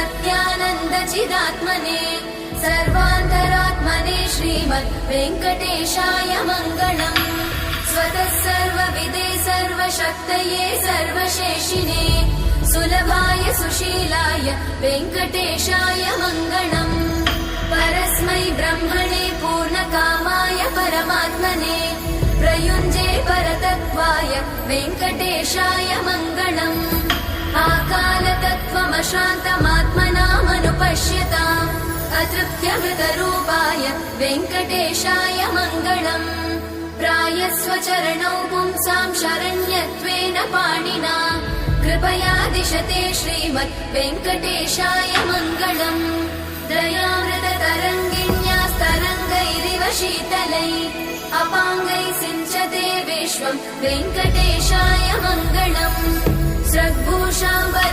सत्यानन्दचिदात्मने सर्वान्तरात्मने श्रीमद् वेङ्कटेशाय मङ्गलम्। स्वतः सर्वविदे सर्वशक्तये सर्वशेषिने सुलभाय सुशीलाय वेङ्कटेशाय मङ्गलम्। परस्मै ब्रह्मणे पूर्णकामाय परमात्मने प्रयुञ्जे परतत्त्वाय वेङ्कटेशाय मङ्गलम्। आकालतत्त्वमशान्तमात्मनामनुपश्यताम् अतृप्त्यमृतरूपाय वेङ्कटेशाय मङ्गलम्। प्रायस्वचरणौ पुंसां शरण्यत्वेन पाणिना कृपया दिशते श्रीमद् वेङ्कटेशाय मङ्गलम्। दयामृततरङ्गिण्यास्तरङ्गैरिव शीतलै अपाङ्गैः सिञ्चते विश्वं वेङ्कटेशाय मङ्गलम्। स्रग्भूषाम्बर